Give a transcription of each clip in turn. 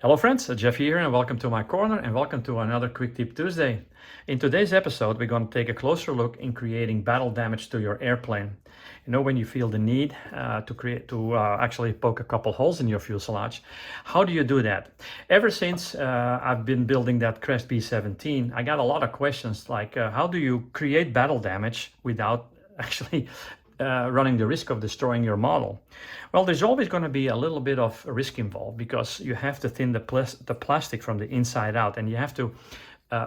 Hello friends, Jeff here and welcome to my corner and welcome to another Quick Tip Tuesday. In today's episode, we're going to take a closer look in creating battle damage to your airplane. You know, when you feel the need to actually poke a couple holes in your fuselage, how do you do that? Ever since I've been building that Crest B-17, I got a lot of questions like, how do you create battle damage without actually running the risk of destroying your model? Well, there's always going to be a little bit of risk involved because you have to thin the plastic from the inside out, and you have to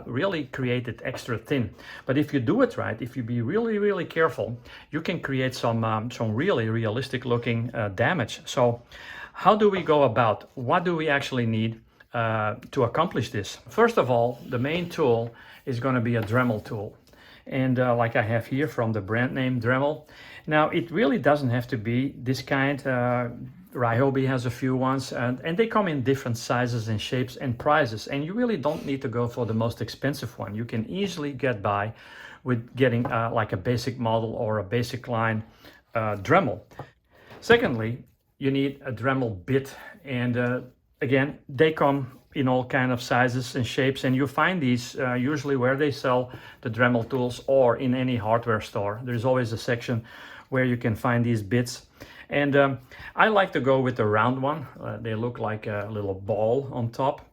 really create it extra thin. But if you do it right, if you be really careful, you can create some really realistic looking damage. So how do we go about? What do we actually need to accomplish this? First of all, the main tool is going to be a Dremel tool. And like I have here from the brand name Dremel. Now, it really doesn't have to be this kind. Ryobi has a few ones, and they come in different sizes and shapes and prices. And you really don't need to go for the most expensive one. You can easily get by with getting like a basic model or a basic line Dremel. Secondly, you need a Dremel bit. And again, they come in all kind of sizes and shapes, and you find these usually where they sell the Dremel tools or in any hardware store. There's always a section where you can find these bits. And I like to go with the round one. They look like a little ball on top.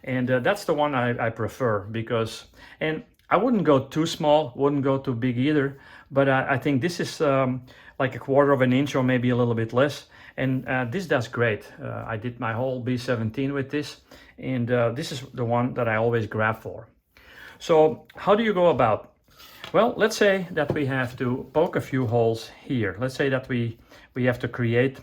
And that's the one I prefer because, and I wouldn't go too small, wouldn't go too big either, but I think this is like a quarter of an inch or maybe a little bit less. And this does great. I did my whole B-17 with this, and this is the one that I always grab for. So how do you go about? Well, let's say that we have to poke a few holes here. Let's say that we have to create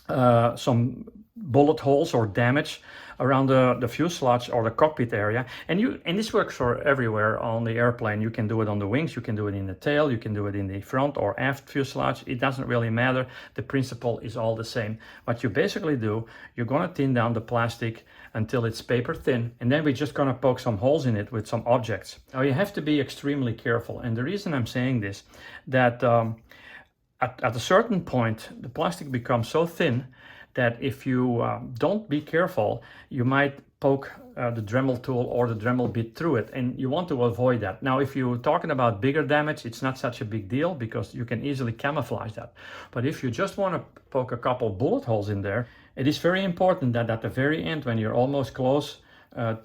some bullet holes or damage around the fuselage or the cockpit area, and this works for everywhere on the airplane. You can do it on the wings, you can do it in the tail, you can do it in the front or aft fuselage. It doesn't really matter. The principle is all the same. What you basically do, you're going to thin down the plastic until it's paper thin, and then we're just going to poke some holes in it with some objects. Now you have to be extremely careful, and the reason I'm saying this, that at a certain point the plastic becomes so thin that if you don't be careful, you might poke the Dremel tool or the Dremel bit through it, and you want to avoid that. Now, if you're talking about bigger damage, it's not such a big deal because you can easily camouflage that. But if you just want to poke a couple bullet holes in there, it is very important that at the very end, when you're almost close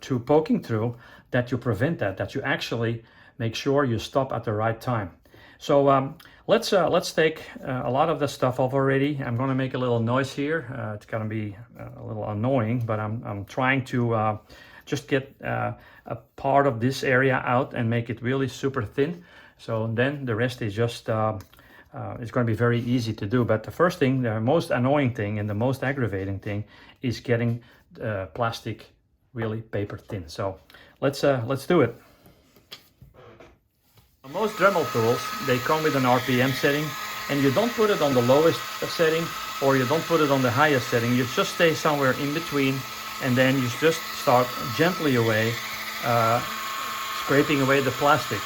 to poking through, that you prevent that you actually make sure you stop at the right time. So let's take a lot of the stuff off already. I'm going to make a little noise here. It's going to be a little annoying, but I'm trying to just get a part of this area out and make it really super thin. So then the rest is just, it's going to be very easy to do. But the first thing, the most annoying thing and the most aggravating thing is getting plastic really paper thin. So let's do it. Most Dremel tools, they come with an RPM setting, and you don't put it on the lowest setting or you don't put it on the highest setting. You just stay somewhere in between, and then you just start gently away, scraping away the plastic.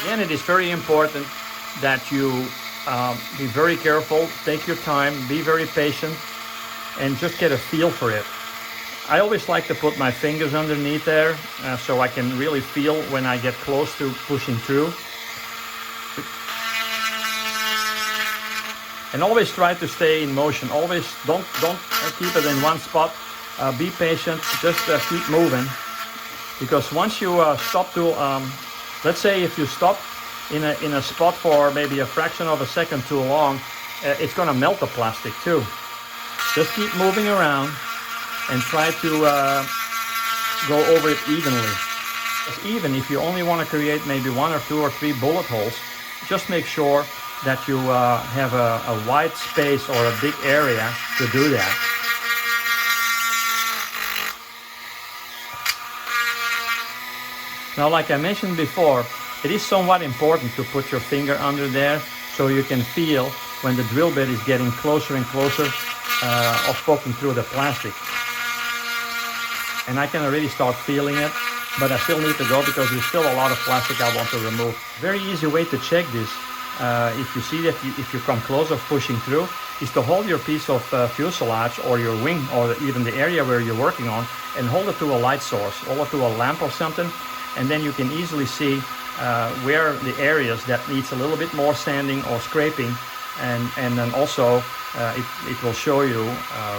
Again, it is very important that you be very careful, take your time, be very patient, and just get a feel for it. I always like to put my fingers underneath there so I can really feel when I get close to pushing through. And always try to stay in motion. Always don't keep it in one spot. Be patient, just keep moving. Because once you stop to, let's say if you stop in a spot for maybe a fraction of a second too long, it's going to melt the plastic too. Just keep moving around and try to go over it evenly. Even if you only want to create maybe 1 or 2 or 3 bullet holes, just make sure that you have a wide space or a big area to do that. Now, like I mentioned before, it is somewhat important to put your finger under there so you can feel when the drill bit is getting closer and closer of poking through the plastic. And I can already start feeling it, but I still need to go because there's still a lot of plastic I want to remove. Very easy way to check this if you see that if you come close of pushing through, is to hold your piece of fuselage or your wing or even the area where you're working on and hold it to a light source, hold it to a lamp or something, and then you can easily see where the areas that needs a little bit more sanding or scraping, and then also it will show you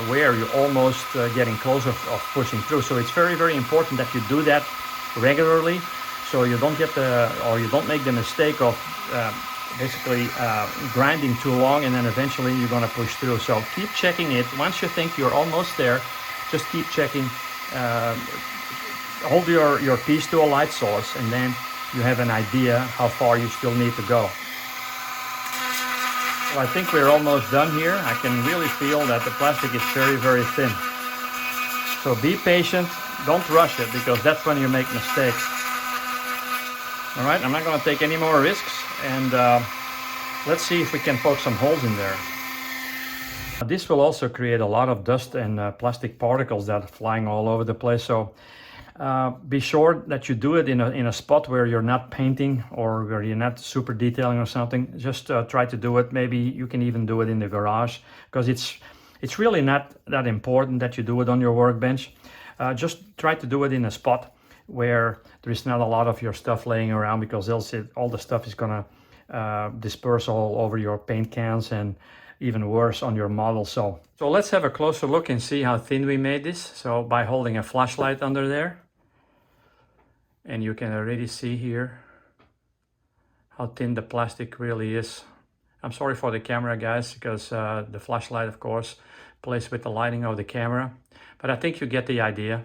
where you're almost getting close of pushing through. So it's very, very important that you do that regularly, so you don't get you don't make the mistake of basically grinding too long, and then eventually you're going to push through. So keep checking it. Once you think you're almost there, just keep checking. Hold your piece to a light source, and then you have an idea how far you still need to go. So I think we're almost done here. I can really feel that the plastic is very, very thin. So be patient, don't rush it, because that's when you make mistakes. All right, I'm not going to take any more risks, and let's see if we can poke some holes in there. This will also create a lot of dust and plastic particles that are flying all over the place. So be sure that you do it in a spot where you're not painting or where you're not super detailing or something. Just try to do it. Maybe you can even do it in the garage, because it's really not that important that you do it on your workbench. Just try to do it in a spot where there is not a lot of your stuff laying around, because they'll say all the stuff is gonna disperse all over your paint cans, and even worse on your model. So let's have a closer look and see how thin we made this. So by holding a flashlight under there, and you can already see here how thin the plastic really is. I'm sorry for the camera, guys, because the flashlight, of course, plays with the lighting of the camera, but I think you get the idea.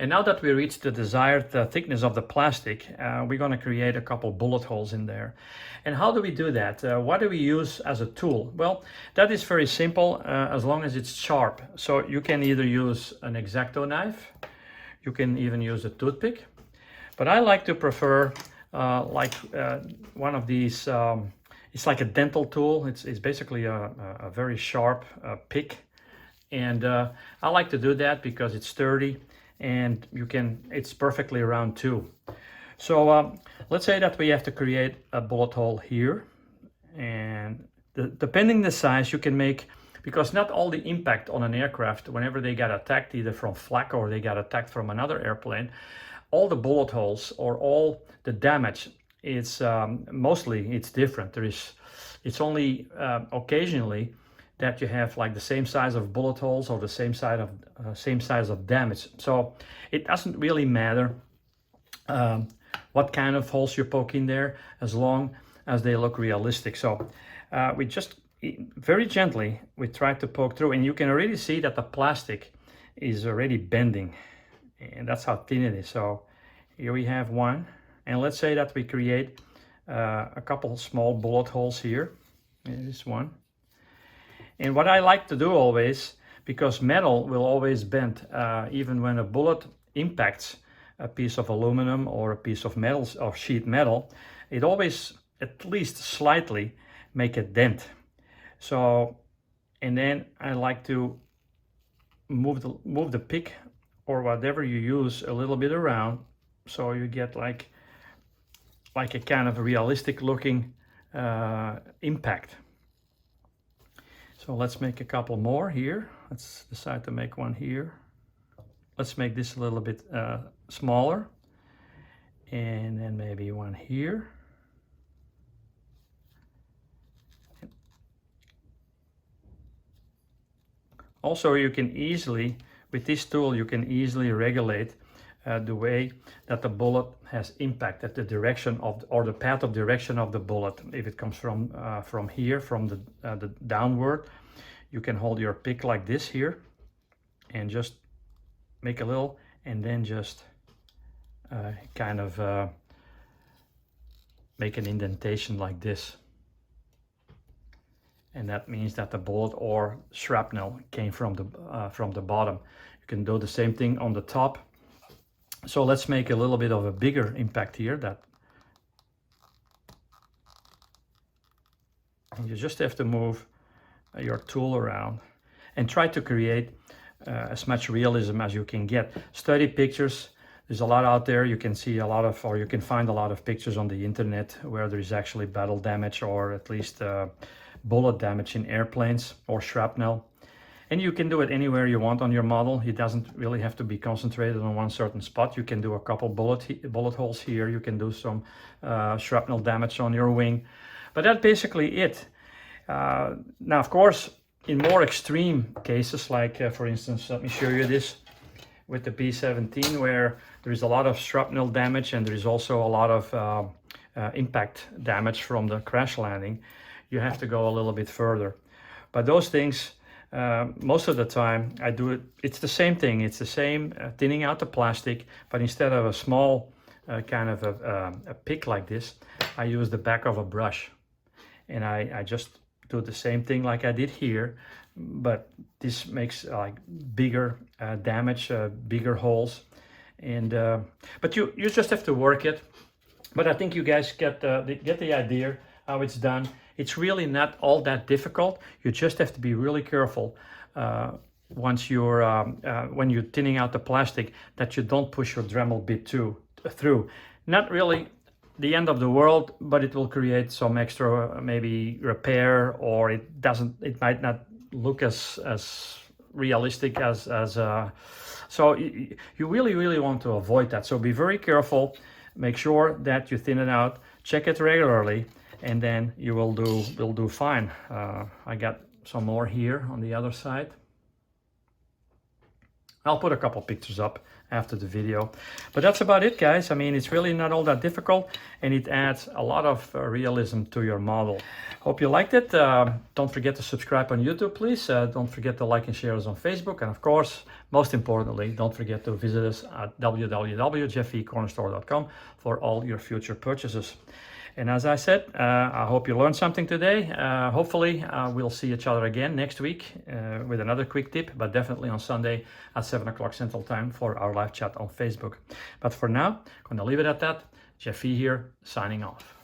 And now that we reached the desired thickness of the plastic, we're going to create a couple bullet holes in there. And how do we do that? What do we use as a tool? Well, that is very simple, as long as it's sharp. So you can either use an X-Acto knife, you can even use a toothpick, but I like to prefer one of these, it's like a dental tool. It's basically a very sharp pick, and I like to do that because it's sturdy, and it's perfectly round too. So let's say that we have to create a bullet hole here, and depending the size you can make, because not all the impact on an aircraft, whenever they got attacked either from flak or they got attacked from another airplane, all the bullet holes or all the damage, it's mostly it's different. It's only occasionally that you have like the same size of bullet holes or the same size of damage. So it doesn't really matter what kind of holes you poke in there, as long as they look realistic. So we just very gently we try to poke through, and you can already see that the plastic is already bending, and that's how thin it is. So here we have one, and let's say that we create a couple small bullet holes here. This one. And what I like to do always, because metal will always bend, even when a bullet impacts a piece of aluminum or a piece of metal or sheet metal, it always at least slightly make a dent. So, and then I like to move the pick or whatever you use a little bit around, so you get like a kind of realistic looking impact. So let's make a couple more here. Let's decide to make one here. Let's make this a little bit smaller, and then maybe one here. Also, you can easily, with this tool, you can easily regulate the way that the bullet has impacted the direction of, or the path of direction of the bullet. If it comes from here, from the downward, you can hold your pick like this here, and just make a little, and then just kind of make an indentation like this. And that means that the bullet or shrapnel came from the bottom. You can do the same thing on the top. So let's make a little bit of a bigger impact here. And you just have to move your tool around and try to create as much realism as you can get. Study pictures, There's a lot out there. You can see a lot of, or you can find a lot of pictures on the internet where there is actually battle damage, or at least bullet damage in airplanes or shrapnel. And you can do it anywhere you want on your model. It doesn't really have to be concentrated on one certain spot. You can do a couple bullet holes here. You can do some shrapnel damage on your wing. But that's basically it. Now, of course, in more extreme cases, like for instance, let me show you this with the B-17, where there is a lot of shrapnel damage and there is also a lot of impact damage from the crash landing. You have to go a little bit further. But those things, most of the time I do it, it's the same thing. It's the same thinning out the plastic, but instead of a small kind of a pick like this, I use the back of a brush. And I just do the same thing like I did here, but this makes like bigger damage, bigger holes. And but you just have to work it. But I think you guys get the idea how it's done. It's really not all that difficult. You just have to be really careful once you're when you're thinning out the plastic, that you don't push your Dremel bit through. Not really the end of the world, but it will create some extra maybe repair, or it might not look as realistic as so you really want to avoid that. So be very careful, make sure that you thin it out, check it regularly, and then you will do fine. I got some more here on the other side. I'll put a couple pictures up after the video. But that's about it, guys. I mean, it's really not all that difficult, and it adds a lot of realism to your model. Hope you liked it. Don't forget to subscribe on YouTube, please. Don't forget to like and share us on Facebook. And of course, most importantly, don't forget to visit us at www.jeffecornerstore.com for all your future purchases. And as I said, I hope you learned something today. Hopefully, we'll see each other again next week with another quick tip, but definitely on Sunday at 7 o'clock Central Time for our live chat on Facebook. But for now, I'm going to leave it at that. Jeff E here, signing off.